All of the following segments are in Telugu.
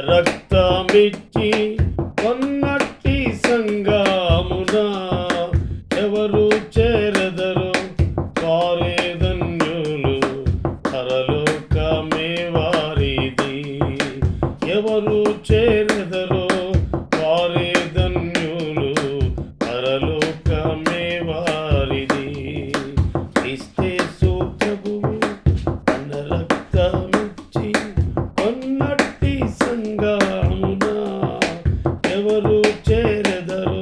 రక్తమిచ్చి కొన్నట్టి సంగమున ఎవరు చేరదరు వారే ధన్యులు, పరలోకమే వారిది. ఎవరు చేరదరు వారే ధన్యులు, పరలోకమే వారిది. క్రీస్తు ప్రభువు తన రక్తమిచ్చి కొన్నట్టి సంగమున ఎవరు చేరదరు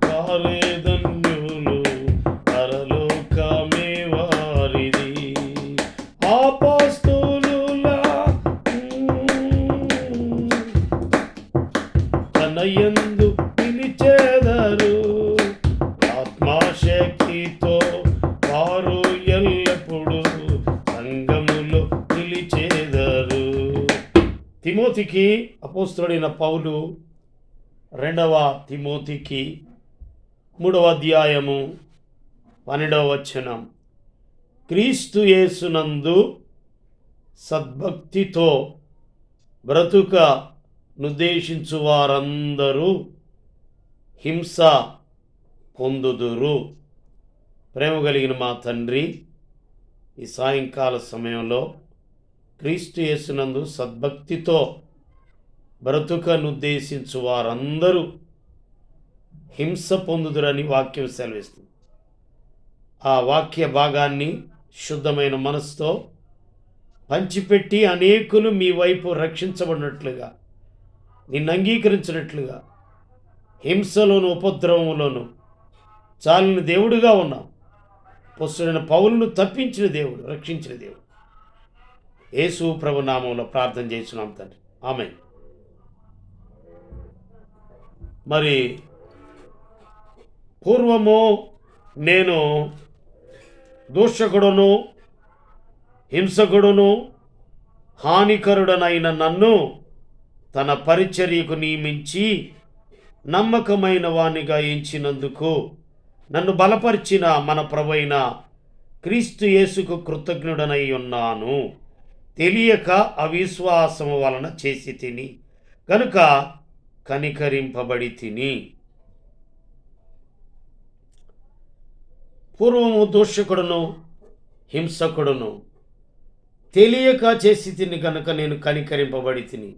వారే ధన్యులు, పరలోకమే వారిది. అపోస్తలుల తనయందు పిలిచెదరు, ఆత్మశక్తితో వారు ఎల్లప్పుడూ సంఘములో పిలిచెదరు. తిమోతికి అపోస్తలుడైన పౌలు 2వ తిమోతికి 3వ అధ్యాయము 12వ వచనం. క్రీస్తు యేసునందు సద్భక్తితో బ్రతుకనుద్దేశించు వారందరూ హింస పొందుదురు. ప్రేమ కలిగిన మా తండ్రి, ఈ సాయంకాల సమయంలో క్రీస్తు యేసునందు సద్భక్తితో బ్రతుకనుద్దేశించు వారందరూ హింస పొందుదురని వాక్యం సెలవిస్తుంది. ఆ వాక్య భాగాన్ని శుద్ధమైన మనసుతో పంచిపెట్టి అనేకులు మీ వైపు రక్షించబడినట్లుగా, నిన్ను అంగీకరించినట్లుగా, హింసలోను ఉపద్రవంలోను చాలిన దేవుడుగా ఉన్నావు. అపోస్తలుడైన పౌలును తప్పించిన దేవుడు, రక్షించిన దేవుడు. యేసు ప్రభు నామంలో ప్రార్థన చేస్తున్నాం తండ్రి, ఆమేన్. మరి పూర్వము నేను దూషకుడును, హింసకుడును, హానికరుడనైన నన్ను తన పరిచర్యకు నియమించి నమ్మకమైన వానిగా ఎంచినందుకు నన్ను బలపరిచిన మన ప్రభువైన క్రీస్తు యేసుకు కృతజ్ఞుడనై ఉన్నాను. తెలియక అవిశ్వాసము వలన చేసి తిని కనుక కనికరింపబడి తిని. పూర్వము దూషకుడును, హింసకుడును, తెలియక చేసి తిని కనుక నేను కనికరింపబడి తిని.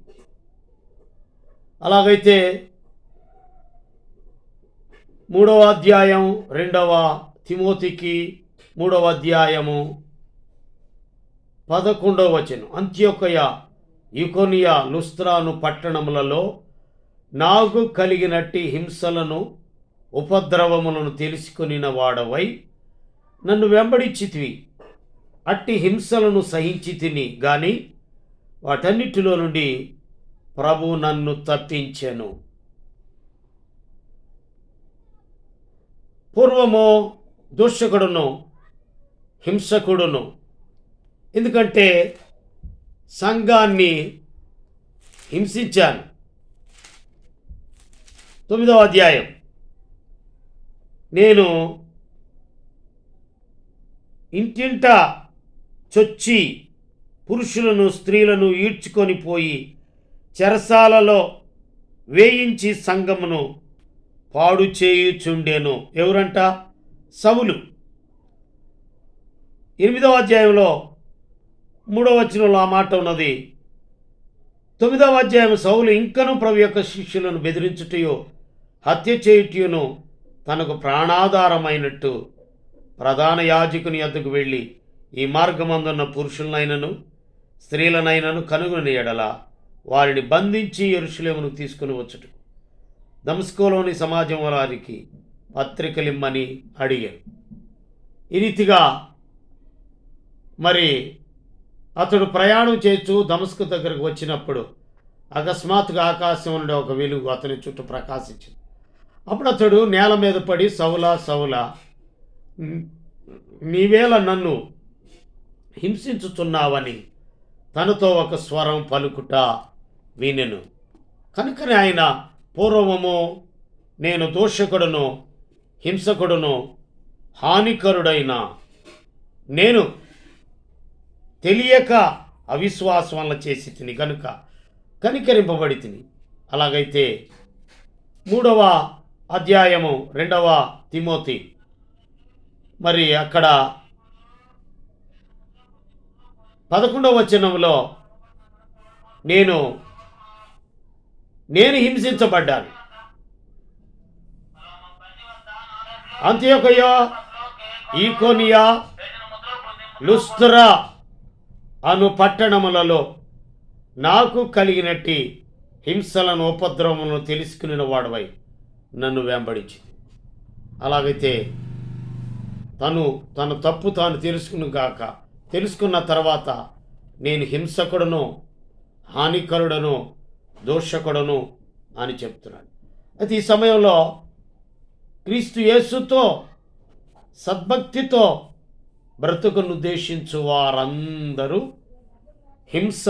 అలాగైతే 3వ అధ్యాయం 2వ తిమోతికి 3వ అధ్యాయము 11వ వచనం. అంత్యొకయ, ఇకొనియ, లుస్త్రాను పట్టణములలో నాకు కలిగినట్టి హింసలను ఉపద్రవములను తెలుసుకొనిన వాడవై నన్ను వెంబడించితివి. అట్టి హింసలను సహించి తిని గాని వాటన్నిటిలో నుండి ప్రభు నన్ను తప్పించెను. పూర్వము దూషకుడును, హింసకుడును, ఎందుకంటే సంఘాన్ని హింసించాను. 9వ అధ్యాయం. నేను ఇంటింట చొచ్చి పురుషులను స్త్రీలను ఈడ్చుకొని పోయి చెరసాలలో వేయించి సంఘమును పాడు చేయుచుండెను. ఎవరంట? సౌలు. 8వ అధ్యాయంలో 3వ వచనంలో ఆ మాట ఉన్నది. 9వ అధ్యాయం. సౌలు ఇంకను ప్రభు యొక్క శిష్యులను బెదిరించుటయో హత్య చేయుటయును తనకు ప్రాణాధారమైనట్టు ప్రధాన యాజకుని యొద్దకు వెళ్ళి ఈ మార్గమందున్న పురుషులనైనను స్త్రీలనైనను కనుగొని ఎడల వారిని బంధించి యెరూషలేమును తీసుకుని వచ్చుట దమస్కులోని సమాజం వారికి పత్రికలిమ్మని అడిగారు. ఈ రీతిగా మరి అతడు ప్రయాణం చేస్తూ దమస్కు దగ్గరకు వచ్చినప్పుడు అకస్మాత్తుగా ఆకాశం నుండి ఒక వెలుగు అతని చుట్టూ ప్రకాశించింది. అప్పుడు అతడు నేల మీద పడి, సౌలా సౌలా, నీవేళ నన్ను హింసించుచున్నావని తనతో ఒక స్వరం పలుకుట వినెను. కనుకనే ఆయన, పూర్వము నేను దూషకుడును, హింసకుడును, హానికరుడైన నేను తెలియక అవిశ్వాసం వల్ల చేసి తిని కనుక కనికరింపబడి తిని. అలాగైతే 3వ అధ్యాయము 2వ తిమోతి, మరి అక్కడ 11వ వచనంలో నేను హింసించబడ్డాను. అంతియొకయ, ఈకోనియా, లుస్త్రా అను పట్టణములలో నాకు కలిగినట్టి హింసలను ఉపద్రవములను తెలుసుకుని వాడవై నన్ను వెంబడించింది. అలాగైతే తన తప్పు తాను తెలుసుకున్న తర్వాత నేను హింసకుడను, హానికరుడను, దోషకుడను అని చెప్తున్నాడు. అయితే ఈ సమయంలో క్రీస్తు యేసుతో సద్భక్తితో బ్రతుకును ఉద్దేశించు వారందరూ హింస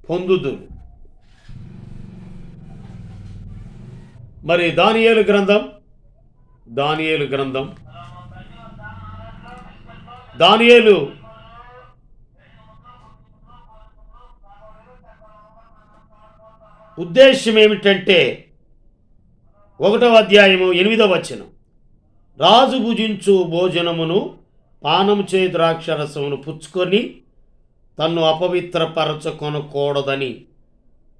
పొందుదురు. మరి దానియేలు గ్రంథం దానియేలు ఉద్దేశం ఏమిటంటే 1వ అధ్యాయము 8వ వచనం, రాజు భుజించు భోజనమును పానము చే ద్రాక్షరసమును పుచ్చుకొని తన్ను అపవిత్రపరచుకొనకూడదని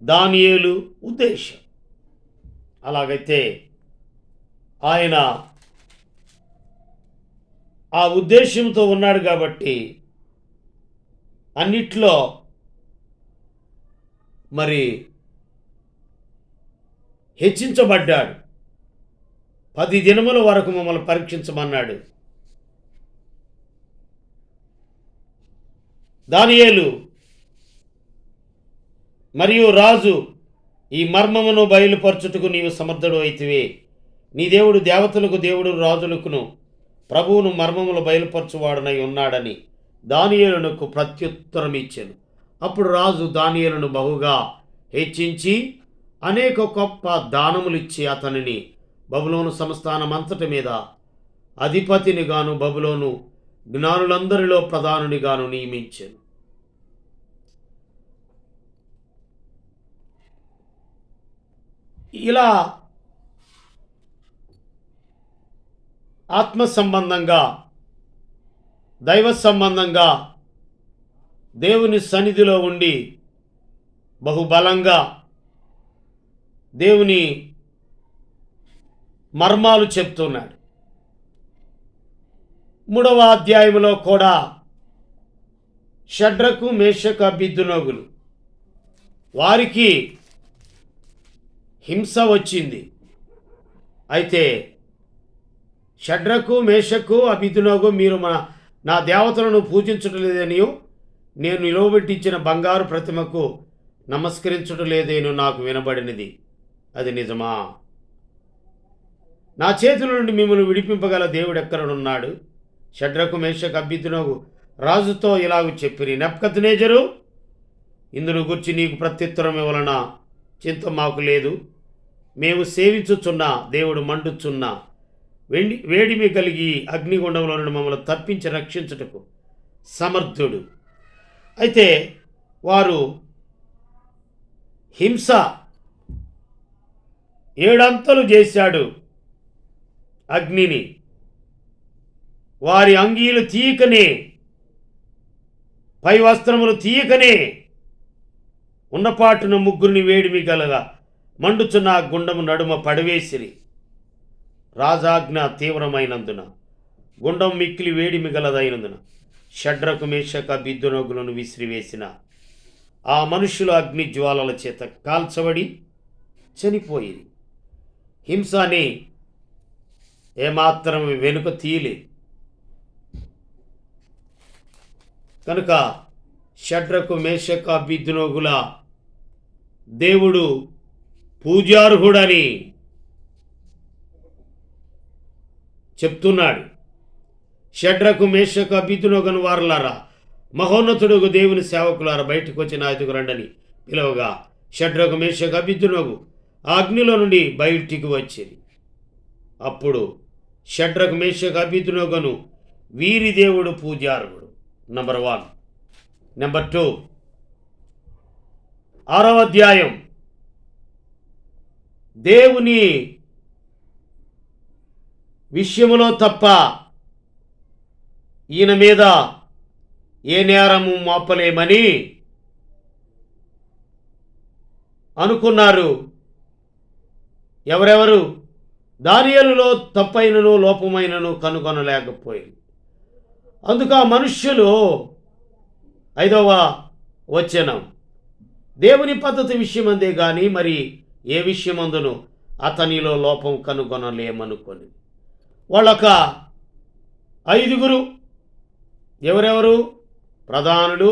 దానియేలు ఉద్దేశం. అలాగైతే ఆయన ఆ ఉద్దేశంతో ఉన్నాడు కాబట్టి అన్నిట్లో మరి హెచ్చించబడ్డాడు. 10 దినముల వరకు మమ్మల్ని పరీక్షించమన్నాడు. దానియేలు మరియు రాజు, ఈ మర్మమును బయలుపరచుటకు నీవు సమర్థుడు అయితివే. నీ దేవుడు దేవతలకు దేవుడు, రాజులకును ప్రభువును మర్మములు బయలుపరచువాడనై ఉన్నాడని దానియేలునకు ప్రత్యుత్తరం ఇచ్చాను. అప్పుడు రాజు దానియేలును బహుగా హెచ్చించి అనేక గొప్ప దానములిచ్చి అతనిని బబులోను సంస్థానమంతటి మీద అధిపతిని గాను, బబులోను జ్ఞానులందరిలో ప్రధానునిగాను నియమించాను. ఇలా ఆత్మ సంబంధంగా, దైవ సంబంధంగా దేవుని సన్నిధిలో ఉండి బహుబలంగా దేవుని మర్మాలు చెప్తున్నాడు. 3వ అధ్యాయంలో కూడా షడ్రకు, మేషకు, అబేద్నెగోలు వారికి హింస వచ్చింది. అయితే షడ్రకు, మేషకు, అబేద్నెగో, మీరు నా దేవతలను పూజించటం లేదనియు నేను నిలవబెట్టించిన బంగారు ప్రతిమకు నమస్కరించటం లేదేను నాకు వినబడినది. అది నిజమా? నా చేతుల నుండి మిమ్మల్ని విడిపింపగల దేవుడు ఎక్కడున్నాడు? షడ్రకు, మేషకు, అబేద్నెగో రాజుతో ఇలాగ చెప్పిరి, నెబుకద్నెజరు, ఇందును గురించి నీకు ప్రత్యుత్తరం ఇవ్వాలన్న చింత మాకు లేదు. మేము సేవించుచున్న దేవుడు మండుచున్న వేడిమి కలిగి అగ్నిగుండంలో నుండి మమ్మల్ని తప్పించి రక్షించుటకు సమర్థుడు. అయితే వారు హింస 7 అంతలు చేశాడు అగ్నిని. వారి అంగీలు తీయకనే, పై వస్త్రములు తీయకనే ఉన్నపాటున ముగ్గురిని వేడిమి గలగా మండుచున్న గుండము నడుమ పడవేసిరి. రాజాజ్ఞ తీవ్రమైనందున, గుండం మిక్కిలి వేడిమి గలదైనందున షడ్రకు, మేషకు, అబేద్నెగోలను విసిరివేసిన ఆ మనుషులు అగ్ని జ్వాలల చేత కాల్చబడి చనిపోయి హింసని ఏమాత్రం వెనుక తీయలేదు. కనుక షడ్రకు, మేషకు, అబేద్నెగోల దేవుడు పూజార్హుడని చెప్తున్నాడు. షడ్రకు, మేషకు, అబేద్నెగోను వారలారా, మహోన్నతుడు దేవుని సేవకులారా, బయటకు వచ్చిన 5 రండని పిలవగా షడ్రకు, మేషకు, అబేద్నెగో ఆ అగ్నిలో నుండి బయటికి వచ్చిరి. అప్పుడు షడ్రకు, మేషకు, అబేద్నెగోను వీరి దేవుడు పూజార్హుడు. నంబర్ 1. నంబర్ 2, 6వ అధ్యాయం. దేవుని విషయములో తప్ప ఈయన మీద ఏ నేరము మోపలేమని అనుకున్నారు. ఎవరెవరు? దానియేలులో తప్పైనను లోపమైనను కనుగొనలేకపోయింది. అందుకు ఆ మనుష్యులు 5వ వచనం, దేవుని పద్ధతి విషయమందే గాని మరి ఏ విషయమందును అతనిలో లోపం కనుగొనలేమనుకొని. వాళ్ళొక 5గురు. ఎవరెవరు? ప్రధానులు,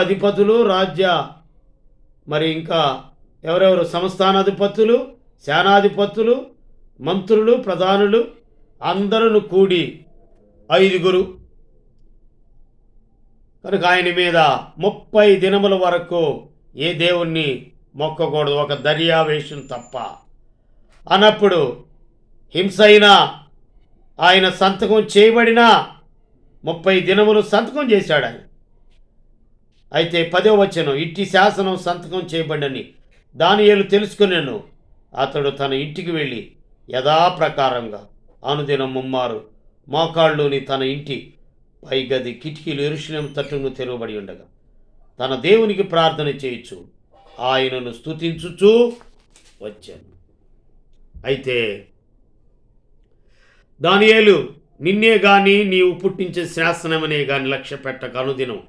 అధిపతులు, రాజ్య మరి ఇంకా ఎవరెవరు? సంస్థానాధిపతులు, సేనాధిపతులు, మంత్రులు, ప్రధానులు అందరూ కూడి 5గురు. కనుక ఆయన మీద 30 దినముల వరకు ఏ దేవుణ్ణి మొక్కకూడదు, ఒక దర్యావేషం తప్ప. అన్నప్పుడు హింస అయినా ఆయన సంతకం చేయబడిన 30 దినములు సంతకం చేశాడు ఆయన. అయితే 10వ వచనం, ఇట్టి శాసనం సంతకం చేయబడని దానియేలు తెలుసుకునేను. అతడు తన ఇంటికి వెళ్ళి యథాప్రకారంగా అనుదినం ముమ్మారు మోకాళ్ళుని తన ఇంటి పైగది కిటికీలు యెరూషలేము తట్టును తెరవబడి ఉండగా తన దేవునికి ప్రార్థన చేయొచ్చు ఆయనను స్తుతించుచూ వచ్చాను. అయితే దానియేలు నిన్నే గాని నీవు పుట్టించే శాసనమనే గాని లక్ష్య పెట్టక అనుదినం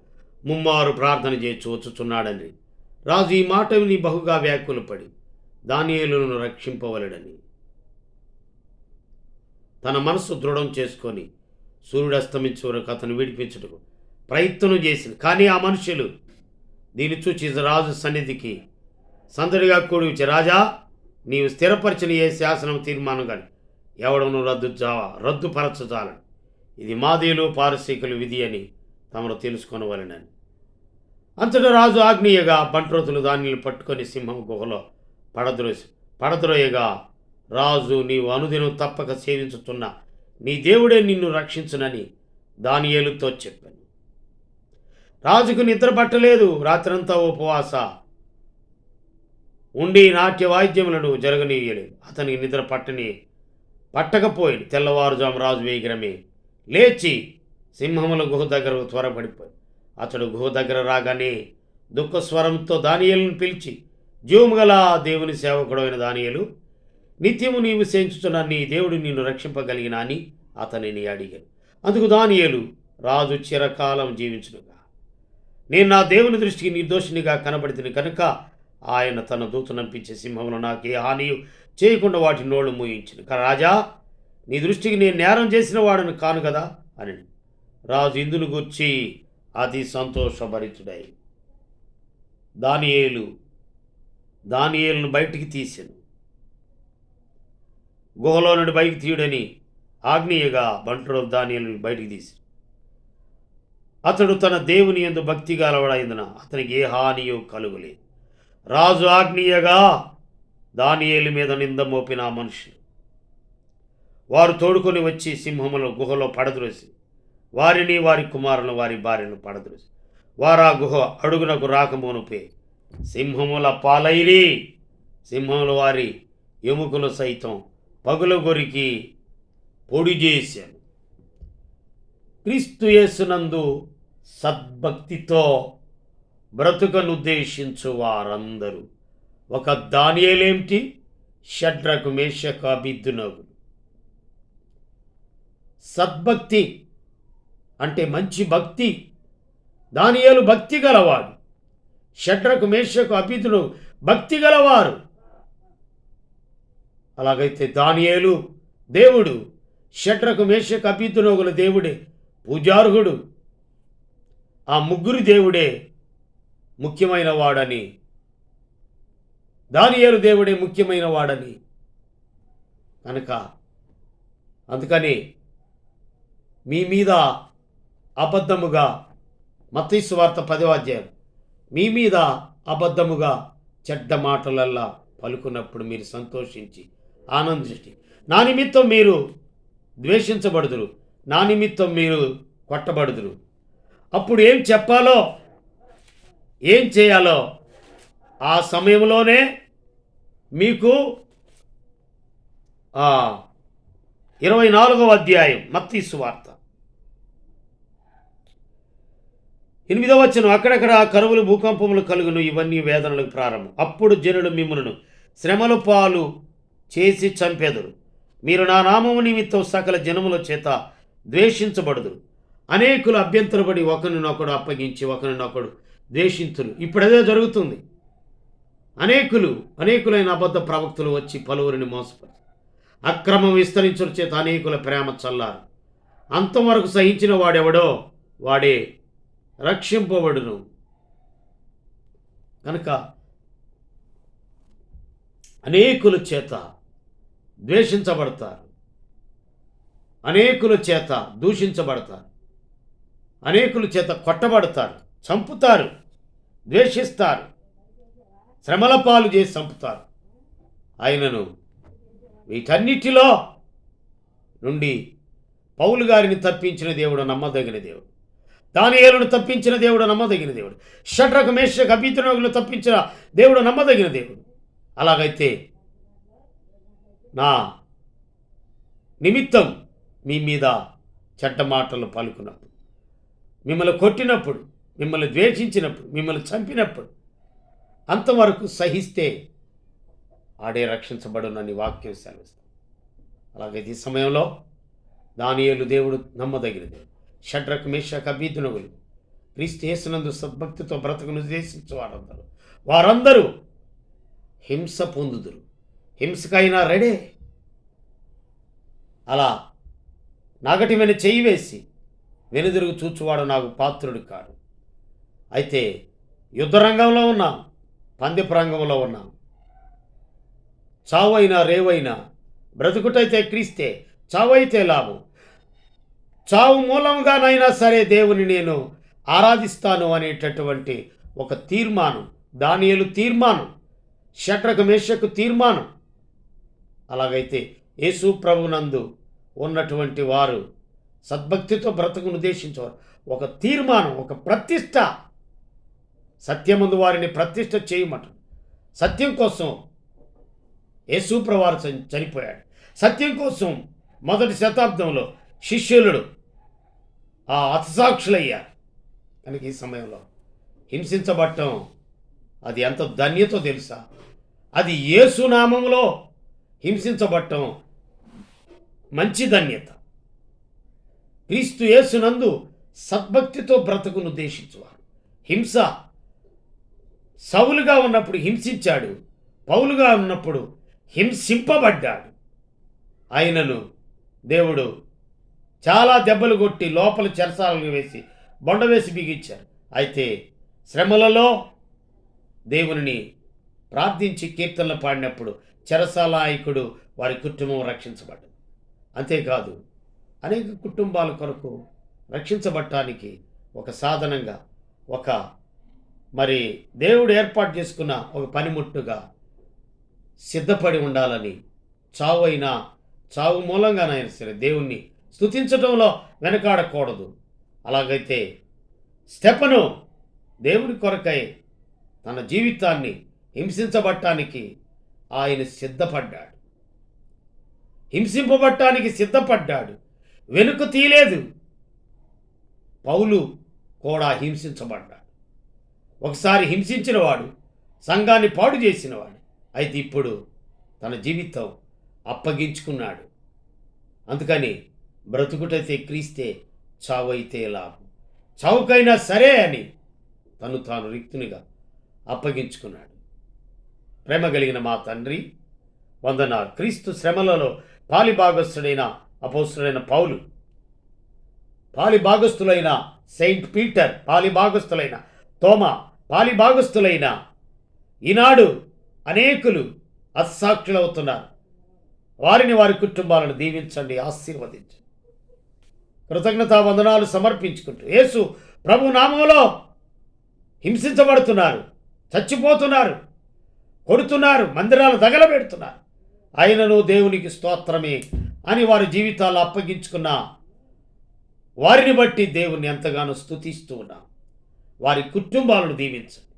ముమ్మారు ప్రార్థన చేయొచ్చు వచ్చుచున్నాడని రాజు ఈ మాట విని బహుగా వ్యాకులపడి దానియేలును రక్షింపవలెడని తన మనస్సు దృఢం చేసుకొని సూర్యుడు అస్తమించే వరకు అతను విడిపించుటకు ప్రయత్నం చేసింది. కానీ ఆ మనుషులు దీన్ని చూచి రాజు సన్నిధికి సందడిగా కూడి వచ్చి, రాజా, నీవు స్థిరపరిచిన ఏ శాసనం తీర్మానం కానీ ఎవడను రద్దుపరచజాలను, ఇది మాదీయులు పారసీకులు విధి అని తమను తెలుసుకొనవలెనని. అంతటా రాజు ఆజ్ఞీయగా బంట్రోతులు దానిని పట్టుకొని సింహం గుహలో పడద్రోయగా రాజు, నీవు అనుదినం తప్పక సేవించుతున్న నీ దేవుడే నిన్ను రక్షించునని దానియేలుతో చెప్పాను. రాజుకు నిద్ర పట్టలేదు. రాత్రంతా ఉపవాస ఉండి నాట్య వాయిద్యములను జరగనీయలేదు. అతనికి నిద్ర పట్టకపోయింది. తెల్లవారుజాము రాజు వేగిరమే లేచి సింహముల గుహ దగ్గర త్వరపడిపోయి అతడు గుహ దగ్గర రాగానే దుఃఖస్వరంతో దానియేలును పిలిచి, జీవము గల దేవుని సేవకుడు అయిన దానియేలు, నిత్యము నీవు సేవించుచున్న నీ దేవుడు నిన్ను రక్షింపగలిగిన అని అతనిని అడిగాను. అందుకు దానియేలు, రాజు చిరకాలం జీవించునుగా, నేను నా దేవుని దృష్టికి నిర్దోషినిగా కనబడితిని కనుక ఆయన తన దూతనంపించే సింహములు నాకే హానియు చేయకుండా వాటి నోళ్లు మూయించిన. రాజా, నీ దృష్టికి నేను నేరం చేసిన వాడని కాను కదా అని రాజు ఇందును గూర్చి అతి సంతోషభరితుడై దానియేలును బయటికి తీసాను. గుహలో నుండి బయటికి తీయుడని ఆగ్నేయగా బంటుడు దానియేలును బయటికి తీసి అతడు తన దేవుని యందు భక్తి గలవాడైందున అతనికి ఏ హానియో కలుగులేదు. రాజు ఆగ్నేయగా దానియేలు మీద నింద మోపిన ఆ మనుషులు వారు తోడుకొని వచ్చి సింహముల గుహలో పడద్రోసి వారిని, వారి కుమారులను, వారి భార్యను పడద్రోసి వారు ఆ గుహ అడుగునకు రాకమునుపే సింహముల పాలైరి. సింహములు వారి ఎముకలు సైతం పగుల గొరికి పొడి చేశాను. క్రీస్తు యేసునందు సద్భక్తితో బ్రతుకనుద్దేశించు వారందరూ ఒక దానియేలేమిటి, షడ్రకు, మేషకు, అబేద్నెగోలు. సద్భక్తి అంటే మంచి భక్తి. దానియేలు భక్తి గలవాడు. షడ్రకు, మేషకు, అబేద్నెగోలు భక్తి గలవారు. అలాగైతే దానియేలు దేవుడు, షడ్రకు, మేషకు, అబేద్నెగోలు దేవుడే పూజార్హుడు. ఆ ముగ్గురు దేవుడే ముఖ్యమైన వాడని, దానియేలు దేవుడే ముఖ్యమైన వాడని అందుకని మీ మీద అబద్ధముగా, మత్తయి సువార్త 10వ అధ్యాయం, మీ మీద అబద్ధముగా చెడ్డ మాటలల్లా పలుకున్నప్పుడు మీరు సంతోషించి ఆనందించి, నా నిమిత్తం మీరు ద్వేషించబడుదురు, నా నిమిత్తం మీరు కొట్టబడుదురు. అప్పుడు ఏం చెప్పాలో ఏం చేయాలో ఆ సమయంలోనే మీకు 24వ అధ్యాయం మత్తయి సువార్త 8వ వచనం, అక్కడక్కడ కరువులు భూకంపములు కలుగును, ఇవన్నీ వేదనలకు ప్రారంభం. అప్పుడు జనులు మిమ్ములను శ్రమల పాలు చేసి చంపెదరు. మీరు నా నామము నిమిత్తం సకల జనముల చేత ద్వేషించబడుదురు. అనేకులు అభ్యంతరపడి ఒకరినొకడు అప్పగించి ఒకరినొకడు ద్వేషింతులు. ఇప్పుడు అదే జరుగుతుంది. అనేకులైన అబద్ధ ప్రవక్తలు వచ్చి పలువురిని మోసపరు. అక్రమం విస్తరించుట చేత అనేకుల ప్రేమ చల్లారు. అంతవరకు సహించిన వాడెవడో వాడే రక్షింపబడును. కనుక అనేకుల చేత ద్వేషించబడతారు, అనేకుల చేత దూషించబడతారు, అనేకుల చేత కొట్టబడతారు, చంపుతారు, ద్వేషిస్తారు, శ్రమల పాలు చేసి చంపుతారు. ఆయనను వీటన్నిటిలో నుండి పౌలు గారిని తప్పించిన దేవుడు నమ్మదగిన దేవుడు. దానియేలును తప్పించిన దేవుడు నమ్మదగిన దేవుడు. షడ్రకు మేషకు అబేద్నెగోను తప్పించిన దేవుడు నమ్మదగిన దేవుడు. అలాగైతే నా నిమిత్తం మీ మీద చెడ్డ మాటలు పలుకున్నప్పుడు, మిమ్మల్ని కొట్టినప్పుడు, మిమ్మల్ని ద్వేషించినప్పుడు, మిమ్మల్ని చంపినప్పుడు అంతవరకు సహిస్తే ఆడే రక్షించబడునని వాక్యం సెలవిస్తాం. అలాగైతే ఈ సమయంలో దానియేలు దేవుడు నమ్మదగిన దేవుడు. షడ్రకు మేషకు అబేద్నెగోలు క్రీస్తు యేసునందు సద్భక్తితో బ్రతుకును ఉద్దేశించు వారందరూ హింస పొందుదురు. హింసకైనా రెడే. అలా నాగటి మీద చెయ్యి వేసి వెనుదిరుగు చూచువాడు నాకు పాత్రుడు కాడు. అయితే యుద్ధ రంగంలో ఉన్నాం, పందెపు రంగంలో ఉన్నాం. చావైనా రేవైనా బ్రతుకుటైతే క్రీస్తే, చావైతే లాభం. చావు మూలంగానైనా సరే దేవుని నేను ఆరాధిస్తాను అనేటటువంటి ఒక తీర్మానం, దానియేలు తీర్మానం, షడ్రకు మేషకు తీర్మానం. అలాగైతే యేసు ప్రభునందు ఉన్నటువంటి వారు సద్భక్తితో బ్రతుకును ఉద్దేశించేవారు ఒక తీర్మానం, ఒక ప్రతిష్ట, సత్యమందు వారిని ప్రతిష్ట చేయమట. సత్యం కోసం యేసు ప్రభువారు చనిపోయాడు. సత్యం కోసం మొదటి శతాబ్దంలో శిష్యులు హతసాక్షులయ్యారు. కనుక ఈ సమయంలో హింసించబడటం అది ఎంత ధన్యతో తెలుసా? అది యేసు నామములో హింసించబడటం మంచి ధన్యత. క్రీస్తు యేసునందు సద్భక్తితో బ్రతుకును ఉద్దేశించువారు. హింస సౌలుగా ఉన్నప్పుడు హింసించాడు, పౌలుగా ఉన్నప్పుడు హింసింపబడ్డాడు. ఆయనను దేవుడు చాలా దెబ్బలు కొట్టి లోపల చెరసాలను వేసి బొండ వేసి బిగించారు. అయితే శ్రమలలో దేవుని ప్రార్థించి కీర్తనలు పాడినప్పుడు చెరసాలాయకుడు వారి కుటుంబం రక్షించబడ్డది. అంతేకాదు అనేక కుటుంబాల కొరకు రక్షించబడటానికి ఒక సాధనంగా, ఒక దేవుడు ఏర్పాటు చేసుకున్న ఒక పనిముట్టుగా సిద్ధపడి ఉండాలని, చావు మూలంగానైనా సరే దేవుణ్ణి స్తుతించడంలో వెనకాడకూడదు. అలాగైతే స్టెఫను దేవుని కొరకై తన జీవితాన్ని హింసించబడటానికి ఆయన సిద్ధపడ్డాడు, హింసింపబడటానికి సిద్ధపడ్డాడు, వెనుక తీయలేదు. పౌలు కూడా హింసించబడ్డాడు. ఒకసారి హింసించినవాడు, సంఘాన్ని పాడు చేసినవాడు. అయితే ఇప్పుడు తన జీవితం అప్పగించుకున్నాడు. అందుకని బ్రతుకుటైతే క్రీస్తే, చావైతే లాభం. చావుకైనా సరే అని తాను రిక్తునిగా అప్పగించుకున్నాడు. ప్రేమ కలిగిన మా తండ్రి వందనాలు. క్రీస్తు శ్రమలలో పాలిభాగస్థుడైన అపోస్తలుడైన పౌలు, పాలిభాగస్థులైన సెయింట్ పీటర్, పాలిభాగస్థులైన తోమా, పాలిభాగస్థులైన ఈనాడు అనేకులు హతసాక్షులవుతున్నారు. వారిని, వారి కుటుంబాలను దీవించండి, ఆశీర్వదించండి. కృతజ్ఞతా వందనాలు సమర్పించుకుంటూ యేసు ప్రభు నామములో హింసించబడుతున్నారు, చచ్చిపోతున్నారు, కొడుతున్నారు, మందిరాలు తగలబెడుతున్నారు. ఆయనను దేవునికి స్తోత్రమే అని వారి జీవితాలు అప్పగించుకున్న వారిని బట్టి దేవుణ్ణి ఎంతగానో స్తుతిస్తూ ఉన్నాం. వారి కుటుంబాలను దీవించండి.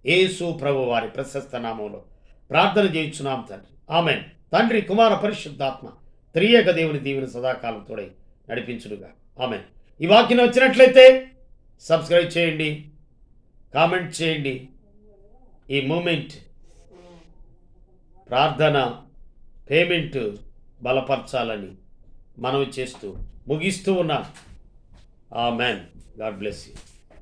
యేసు ప్రభు వారి ప్రశస్త నామంలో ప్రార్థన చేయించున్నాం తండ్రి. ఆమేన్. తండ్రి, కుమార, పరిశుద్ధాత్మ త్రియేక దేవుని దీవెన సదాకాలం తోడై నడిపించుడుగా. ఆమేన్. ఈ వాక్యం వచ్చినట్లయితే సబ్స్క్రైబ్ చేయండి, కామెంట్ చేయండి. ఈ మూమెంట్ ప్రార్థన పేమెంట్ బలపరచాలని మనవి చేస్తూ ముగిస్తూ ఉన్నాను. ఆమేన్. God bless you.